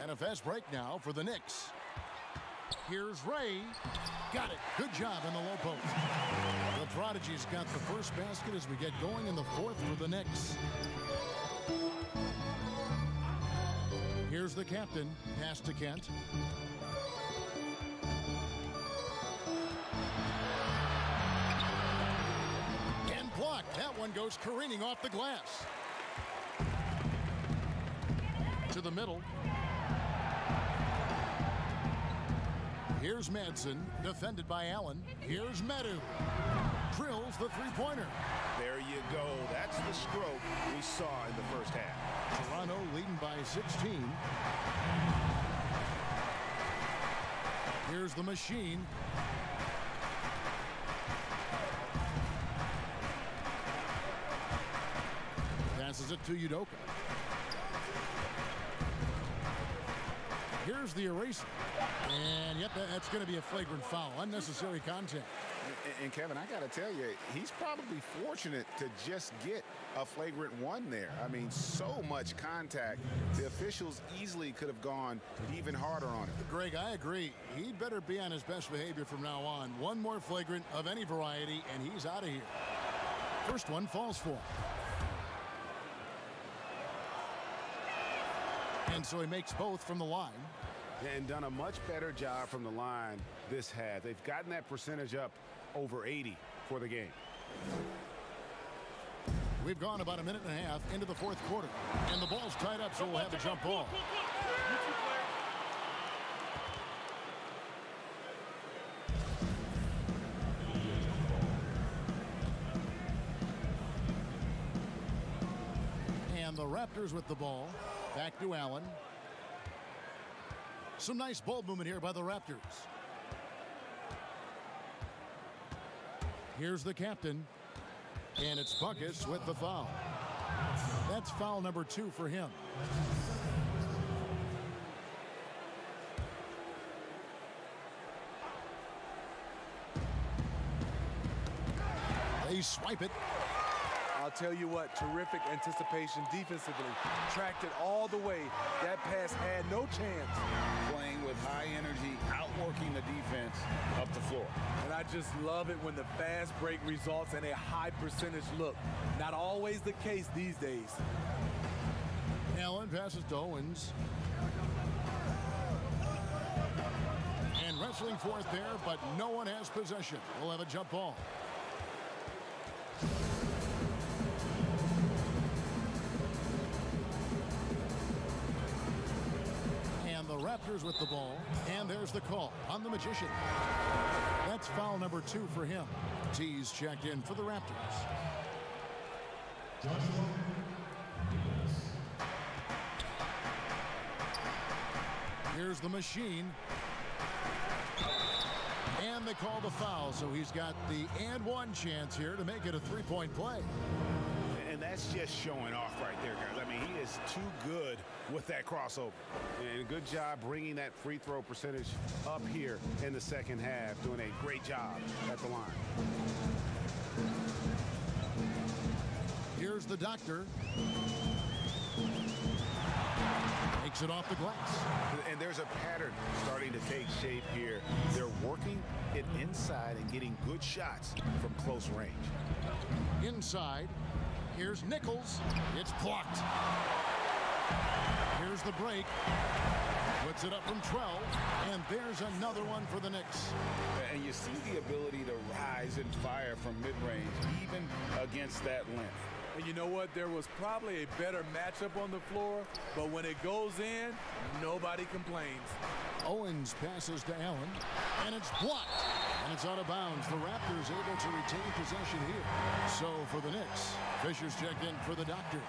And a fast break now for the Knicks. Here's Ray. Got it. Good job in the low post. The prodigy's got the first basket as we get going in the fourth for the Knicks. Here's the captain. Pass to Kent. And blocked. That one goes careening off the glass. To the middle. Here's Madsen, defended by Allen. Here's Medu. Drills the three-pointer. There you go. That's the stroke we saw in the first half. Toronto leading by 16. Here's the machine. Passes it to Udoka. Here's the eraser. And yep, that's going to be a flagrant foul. Unnecessary contact. And Kevin, I got to tell you, he's probably fortunate to just get a flagrant 1 there. I mean, so much contact. The officials easily could have gone even harder on it. Greg, I agree. He'd better be on his best behavior from now on. One more flagrant of any variety, and he's out of here. First one falls for him. And so he makes both from the line. And done a much better job from the line this half. They've gotten that percentage up over 80 for the game. We've gone about a minute and a half into the fourth quarter. And the ball's tied up, so we'll have a jump ball. And the Raptors with the ball. Back to Allen. Some nice ball movement here by the Raptors. Here's the captain. And it's Buckets with the foul. That's foul number 2 for him. They swipe it. I'll tell you what, terrific anticipation defensively. Tracked it all the way. That pass had no chance. Playing with high energy, outworking the defense up the floor. And I just love it when the fast break results in a high percentage look. Not always the case these days. Allen passes to Owens. And wrestling for it there, but no one has possession. We'll have a jump ball. And the Raptors with the ball. And there's the call on the Magician. That's foul number 2 for him. T's checked in for the Raptors. Here's the Machine. And they call the foul, so he's got the and one chance here to make it a three-point play. And that's just showing off right there, guys. I mean, he is too good with that crossover. And good job bringing that free throw percentage up here in the second half, doing a great job at the line. Here's the Doctor. Takes it off the glass. And there's a pattern starting to take shape here. They're working it inside and getting good shots from close range. Inside. Here's Nichols. It's blocked. Here's the break. Puts it up from 12. And there's another one for the Knicks. And you see the ability to rise and fire from mid-range, even against that length. And you know what? There was probably a better matchup on the floor, but when it goes in, nobody complains. Owens passes to Allen, and it's blocked. And it's out of bounds. The Raptors able to retain possession here. So for the Knicks, Fisher's checked in for the Doctor.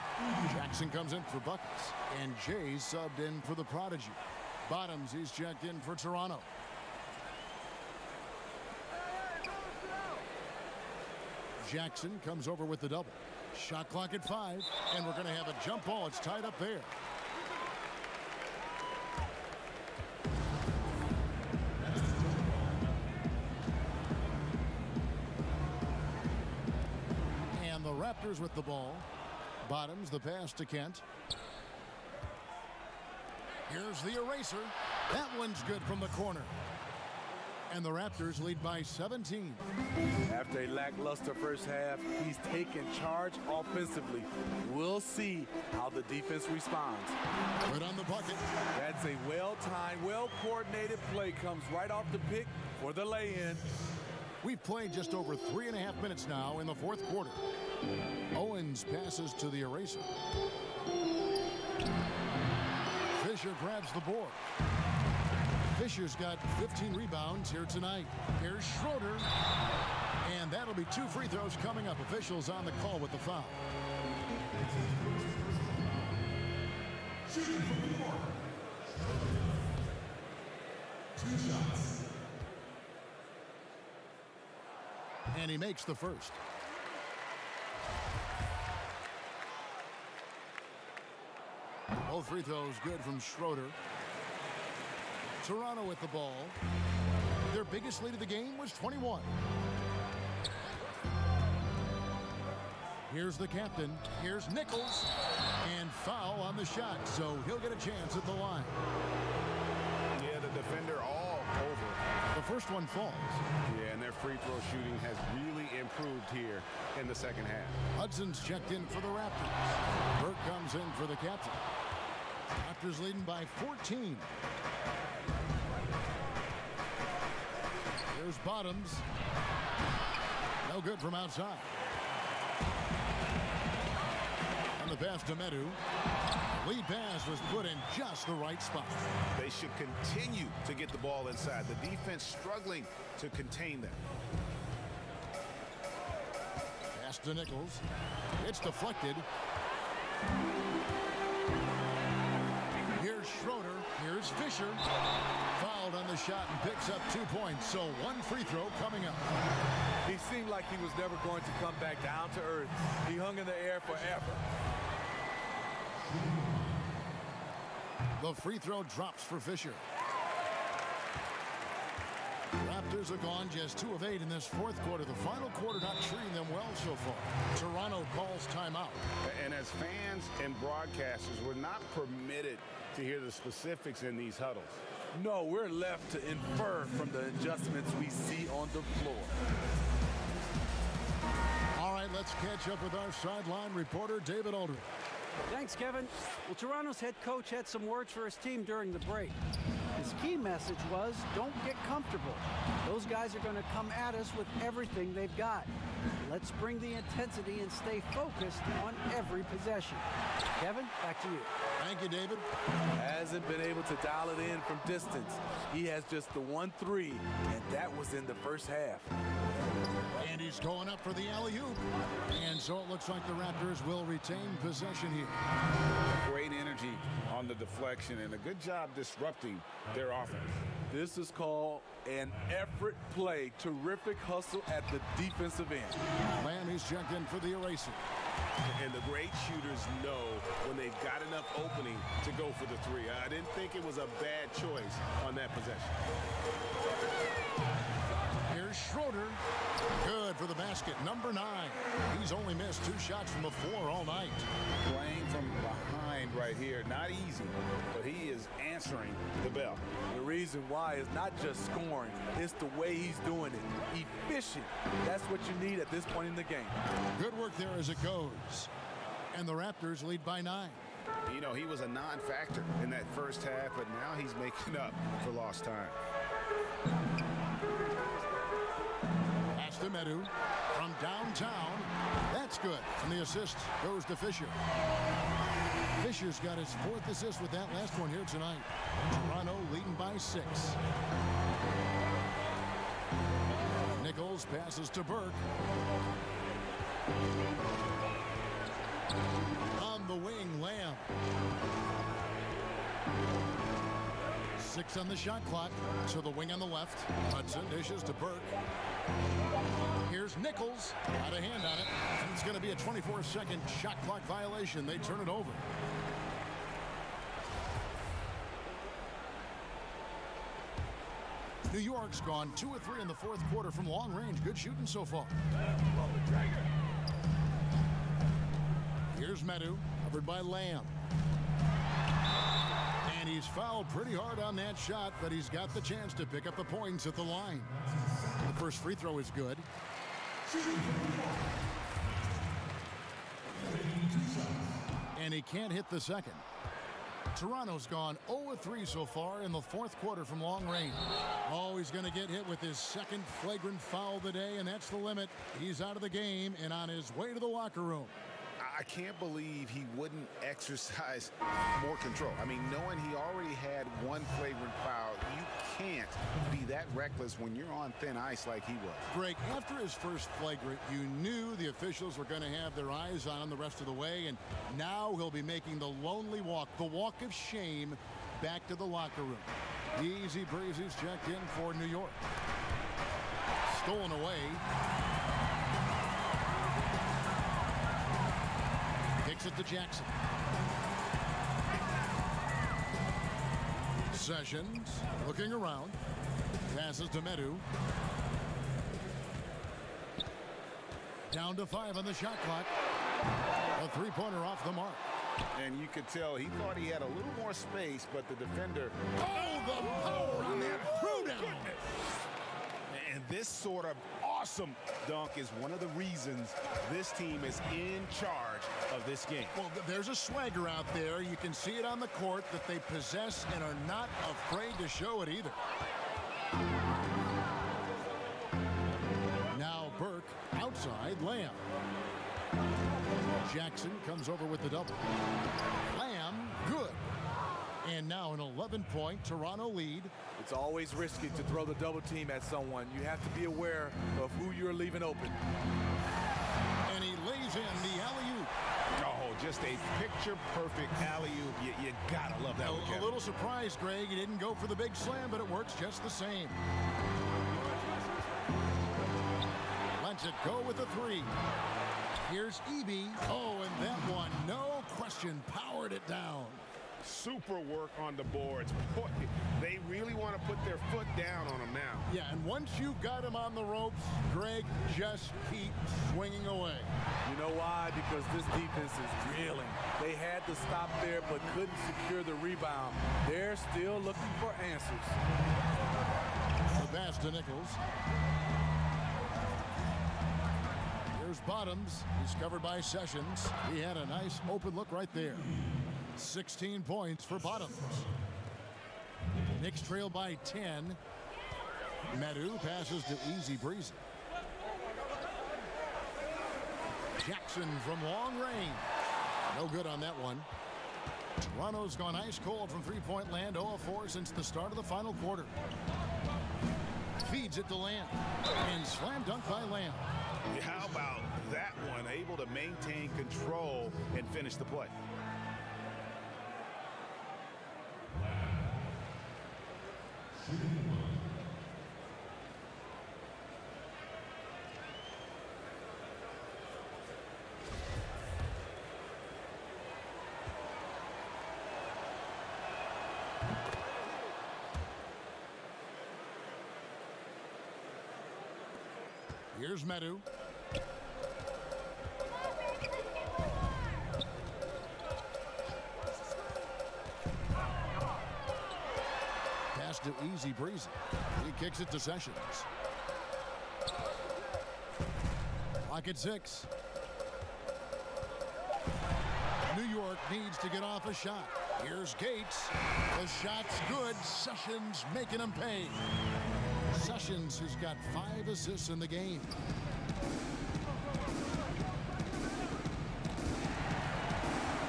Jackson comes in for buckets. And Jay's subbed in for the Prodigy. Bottoms, he's checked in for Toronto. Jackson comes over with the double. Shot clock at 5, and we're going to have a jump ball. It's tied up there. And the Raptors with the ball. Bottoms, the pass to Kent. Here's the eraser. That one's good from the corner. And the Raptors lead by 17. After a lackluster first half, he's taken charge offensively. We'll see how the defense responds. Good on the bucket. That's a well-timed, well-coordinated play. Comes right off the pick for the lay-in. We've played just over 3.5 minutes now in the fourth quarter. Owens passes to the eraser. Fisher grabs the board. Fisher's got 15 rebounds here tonight. Here's Schroeder. And that'll be 2 free throws coming up. Officials on the call with the foul. Shooting from the corner. 2 shots. And he makes the first. Both free throws good from Schroeder. Toronto with the ball. Their biggest lead of the game was 21. Here's the captain. Here's Nichols. And foul on the shot, so he'll get a chance at the line. Yeah, the defender all over. The first one falls. Yeah, and their free throw shooting has really improved here in the second half. Hudson's checked in for the Raptors. Burke comes in for the captain. Raptors leading by 14. Here's Bottoms. No good from outside. And the pass to Medu. Lead pass was put in just the right spot. They should continue to get the ball inside. The defense struggling to contain them. Pass to Nichols. It's deflected. Here's Schroeder. Here's Fisher. Fouled on the shot and picks up 2 points. So 1 free throw coming up. He seemed like he was never going to come back down to earth. He hung in the air forever. The free throw drops for Fisher. Raptors have gone just 2 of 8 in this fourth quarter. The final quarter not treating them well so far. Toronto calls timeout. And as fans and broadcasters, we're not permitted to hear the specifics in these huddles. No, we're left to infer from the adjustments we see on the floor. All right, let's catch up with our sideline reporter, David Aldridge. Thanks, Kevin. Well, Toronto's head coach had some words for his team during the break. His key message was, don't get comfortable. Those guys are going to come at us with everything they've got. Let's bring the intensity and stay focused on every possession. Kevin, back to you. Thank you, David. Hasn't been able to dial it in from distance. He has just the 1-3, and that was in the first half. And he's going up for the alley-oop. And so it looks like the Raptors will retain possession here. Great energy on the deflection and a good job disrupting their offense. This is called an effort play. Terrific hustle at the defensive end. Lamb is checked in for the eraser. And the great shooters know when they've got enough opening to go for the three. I didn't think it was a bad choice on that possession. Here's Schroeder. Good for the basket. Number 9. He's only missed 2 shots from the floor all night. Playing from behind right here. Not easy, but he is answering the bell. The reason why is not just scoring. It's the way he's doing it. Efficient. That's what you need at this point in the game. Good work there as it goes. And the Raptors lead by 9. You know, he was a non-factor in that first half, but now he's making up for lost time. Pass to Medu from downtown. That's good. And the assist goes to Fisher. Fisher's got his 4th assist with that last one here tonight. Toronto leading by 6. Nichols passes to Burke. On the wing, Lamb. 6 on the shot clock. To the wing on the left. Hudson dishes to Burke. Here's Nichols. Got a hand on it. And it's going to be a 24-second shot clock violation. They turn it over. New York's gone 2 of 3 in the 4th quarter from long range. Good shooting so far. Here's Medu, covered by Lamb. And he's fouled pretty hard on that shot, but he's got the chance to pick up the points at the line. The first free throw is good. And he can't hit the second. Toronto's gone 0-3 so far in the 4th quarter from long range. Oh, he's going to get hit with his 2nd flagrant foul of the day, and that's the limit. He's out of the game and on his way to the locker room. I can't believe he wouldn't exercise more control. I mean, knowing he already had 1 flagrant foul, you can't be that reckless when you're on thin ice like he was. Greg, after his first flagrant, you knew the officials were going to have their eyes on him the rest of the way, and now he'll be making the lonely walk, the walk of shame, back to the locker room. Easy breezy's checked in for New York. Stolen away. Kicks it to Jackson. Sessions looking around. Passes to Medu. Down to 5 on the shot clock. A 3-pointer off the mark. And you could tell he thought he had a little more space, but the defender... Oh, the power on that throwdown! And this sort of awesome dunk is one of the reasons this team is in charge of this game. Well, there's a swagger out there. You can see it on the court that they possess and are not afraid to show it either. Now Burke outside. Lamb. Jackson comes over with the double. Lamb, good. And now an 11-point Toronto lead. It's always risky to throw the double team at someone. You have to be aware of who you're leaving open. And he lays in the alley-oop. Oh, just a picture-perfect alley-oop. You gotta love that one, Kevin. A little surprised, Greg. He didn't go for the big slam, but it works just the same. Lets it go with a 3. Here's Eby. Oh, and that one, no question, powered it down. Super work on the boards. Boy, they really want to put their foot down on him now. Yeah, and once you've got him on the ropes, Greg, just keep swinging away. You know why? Because this defense is reeling. They had to stop there but couldn't secure the rebound. They're still looking for answers. The pass to Nichols. Here's Bottoms. He's covered by Sessions. He had a nice open look right there. 16 points for Bottoms. Knicks trail by 10. Medu passes to Easy Breezy. Jackson from long range. No good on that one. Toronto's gone ice cold from three-point land, 0 of 4 since the start of the final quarter. Feeds it to Lamb. And slam dunk by Lamb. How about that one? Able to maintain control and finish the play. Here's Medu. Pass to Easy Breezy. He kicks it to Sessions. Clock at 6. New York needs to get off a shot. Here's Gates. The shot's good. Sessions making him pay. Sessions has got 5 assists in the game.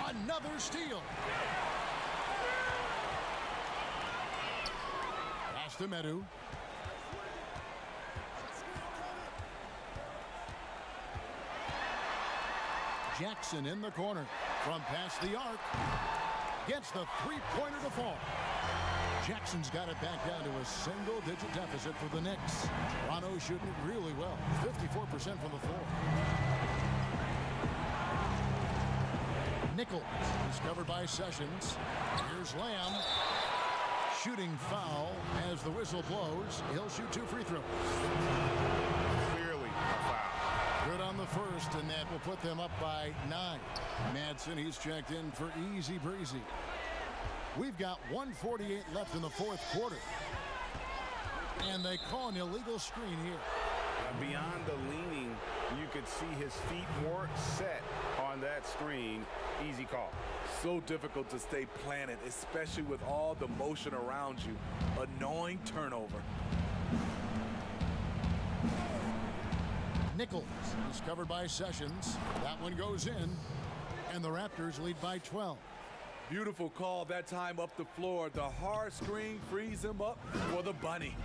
Another steal. Pass to Medu. Jackson in the corner from past the arc. Gets the three-pointer to fall. Jackson's got it back down to a single-digit deficit for the Knicks. Toronto shooting it really well, 54% from the floor. Nichols is covered by Sessions. Here's Lamb. Shooting foul as the whistle blows. He'll shoot 2 free throws. Clearly a foul. Good on the first, and that will put them up by 9. Madsen, he's checked in for Easy Breezy. We've got 1:48 left in the fourth quarter. And they call an illegal screen here. Beyond the leaning, you could see his feet more set on that screen. Easy call. So difficult to stay planted, especially with all the motion around you. Annoying turnover. Nichols is covered by Sessions. That one goes in. And the Raptors lead by 12. Beautiful call that time up the floor. The hard screen frees him up for the bunny.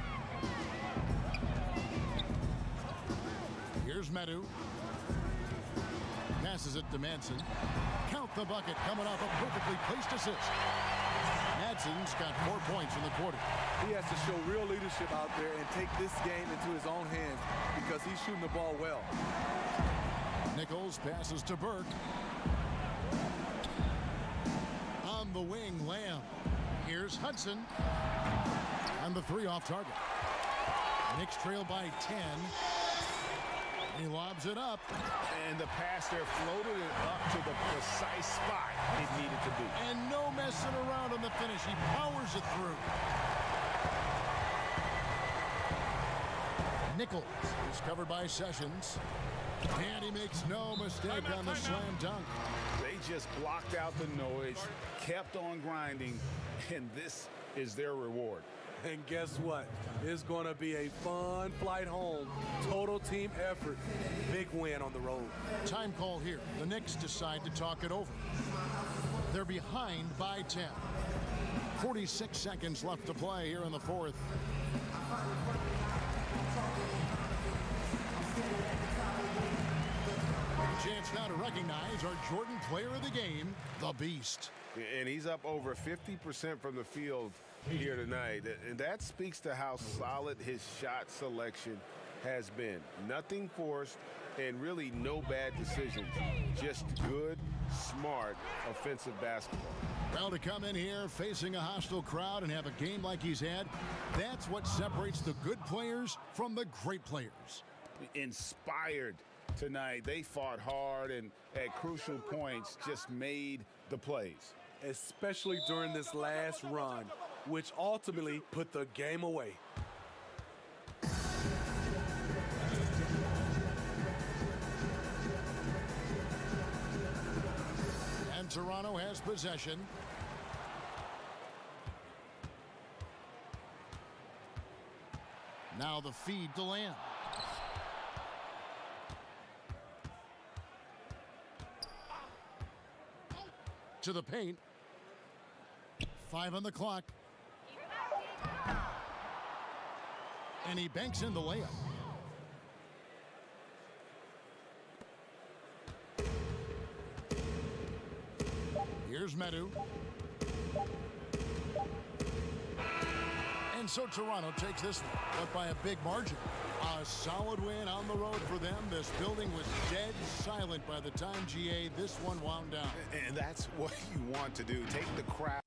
Here's Medu. Passes it to Madsen. Count the bucket coming off a perfectly placed assist. Madsen's got 4 points in the quarter. He has to show real leadership out there and take this game into his own hands because he's shooting the ball well. Nichols passes to Burke. On the wing, Lamb. Here's Hudson. And the 3 off target. Knicks trail by 10. He lobs it up. And the pass there floated it up to the precise spot it needed to be. And no messing around on the finish. He powers it through. Nichols is covered by Sessions. And he makes no mistake on the slam dunk. They just blocked out the noise, kept on grinding, and this is their reward. And guess what? It's going to be a fun flight home. Total team effort. Big win on the road. Time call here. The Knicks decide to talk it over. They're behind by 10. 46 seconds left to play here in the fourth. Chance now to recognize our Jordan Player of the Game, the Beast. And he's up over 50% from the field here tonight. And that speaks to how solid his shot selection has been. Nothing forced and really no bad decisions. Just good, smart, offensive basketball. Well, to come in here facing a hostile crowd and have a game like he's had, that's what separates the good players from the great players. Inspired tonight. They fought hard and at crucial points just made the plays. Especially during this last run, which ultimately put the game away. And Toronto has possession. Now the feed to Lamb. To the paint. 5 on the clock. And he banks in the layup. Here's Medu. And so Toronto takes this one, but by a big margin. A solid win on the road for them. This building was dead silent by the time, GA, this one wound down. And that's what you want to do. Take the crowd